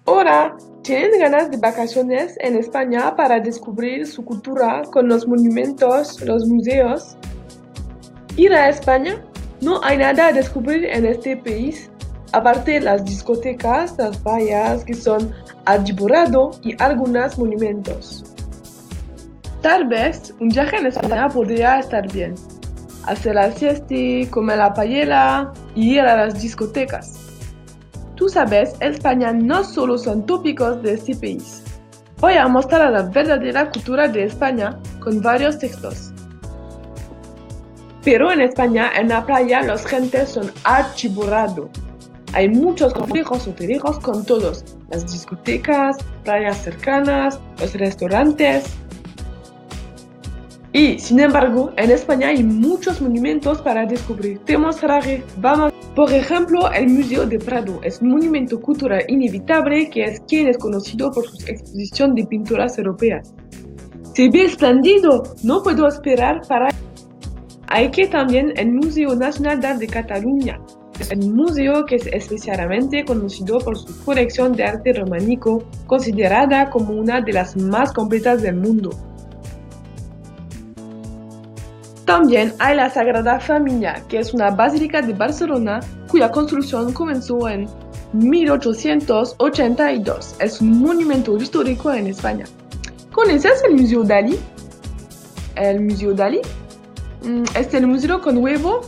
Ahora, ¿tienen ganas de vacaciones en España para descubrir su cultura con los monumentos, los museos? Ir a España, no hay nada a descubrir en este país, aparte de las discotecas, las playas que son Alborado y algunos monumentos. Tal vez un viaje en España podría estar bien. Hacer la siesta, comer la paella y ir a las discotecas. Tú sabes, España no solo son tópicos de este país. Voy a mostrar la verdadera cultura de España con varios textos. Pero en España, en la playa, las gentes son achiburados. Hay muchos complejos hoteleros con todos, las discotecas, playas cercanas, los restaurantes. Y, sin embargo, en España hay muchos monumentos para descubrir. Te mostraré. Vamos. Por ejemplo, el Museo del Prado es un monumento cultural inevitable que es conocido por su exposición de pinturas europeas. Se ve espléndido, no puedo esperar para... Hay que también el Museo Nacional d'Art de Cataluña. Es un museo que es especialmente conocido por su colección de arte románico, considerada como una de las más completas del mundo. También hay la Sagrada Familia, que es una basílica de Barcelona cuya construcción comenzó en 1882. Es un monumento histórico en España. ¿Conoces el Museo Dalí? ¿El Museo Dalí? ¿Es el Museo con huevo?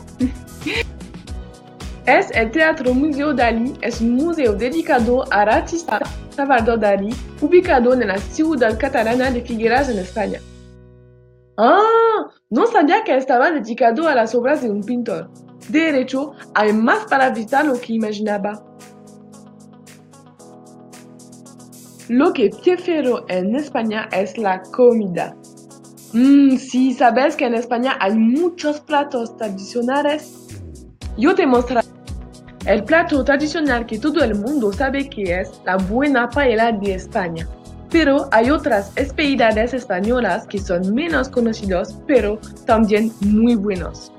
Es el Teatro Museo Dalí, es un museo dedicado al artista Salvador Dalí, ubicado en la ciudad catalana de Figueras, en España. ¡Ah! No sabía que estaba dedicado a las obras de un pintor. De hecho, hay más para visitar lo que imaginaba. Lo que prefiero en España es la comida. Sí, sabes que en España hay muchos platos tradicionales. Yo te mostraré. El plato tradicional que todo el mundo sabe que es la buena paella de España. Pero hay otras especialidades españolas que son menos conocidos, pero también muy buenos.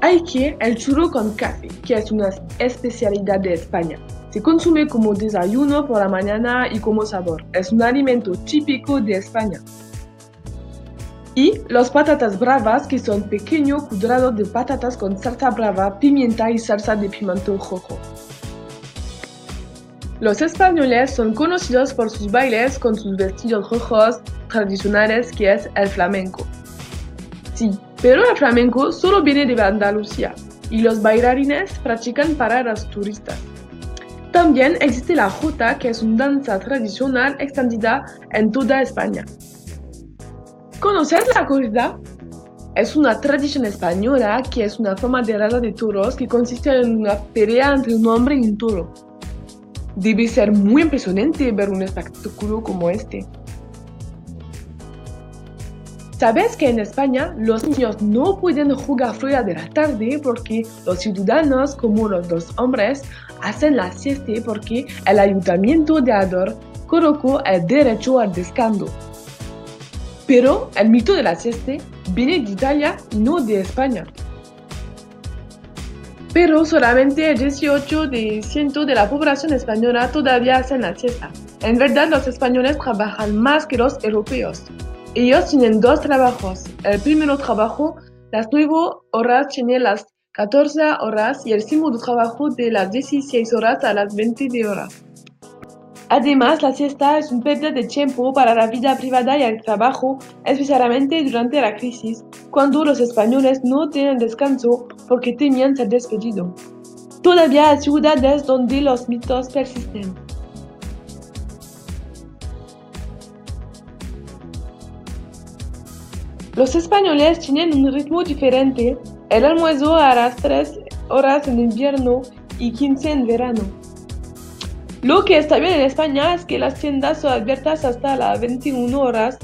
Hay que el churro con café, que es una especialidad de España. Se consume como desayuno por la mañana y como sabor. Es un alimento típico de España. Y los patatas bravas, que son pequeños cuadrados de patatas con salsa brava, pimienta y salsa de pimiento rojo. Los españoles son conocidos por sus bailes con sus vestidos rojos tradicionales, que es el flamenco. Sí, pero el flamenco solo viene de Andalucía y los bailarines practican para los turistas. También existe la jota, que es una danza tradicional extendida en toda España. ¿Conoces la corrida? Es una tradición española que es una forma de raza de toros que consiste en una pelea entre un hombre y un toro. Debe ser muy impresionante ver un espectáculo como este. ¿Sabes que en España los niños no pueden jugar fuera de la tarde porque los ciudadanos, como los dos hombres, hacen la siesta porque el ayuntamiento de Ador colocó el derecho al descanso? Pero el mito de la siesta viene de Italia y no de España. Pero solamente el 18% de la población española todavía hacen la siesta. En verdad, los españoles trabajan más que los europeos. Ellos tienen dos trabajos. El primer trabajo, las 9 horas, tiene las 14 horas y el segundo trabajo de las 16 horas a las 20 horas. Además, la siesta es un pérdida de tiempo para la vida privada y el trabajo, especialmente durante la crisis, cuando los españoles no tienen descanso porque temían ser despedidos. Todavía hay ciudades donde los mitos persisten. Los españoles tienen un ritmo diferente, el almuerzo a las 3 horas en invierno y 15 en verano. Lo que está bien en España es que las tiendas son abiertas hasta las 21 horas,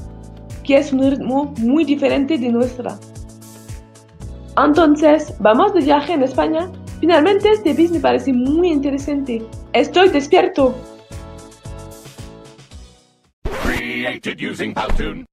que es un ritmo muy diferente de nuestra. Entonces, ¿vamos de viaje en España? Finalmente este país me parece muy interesante. ¡Estoy despierto! Created using Powtoon.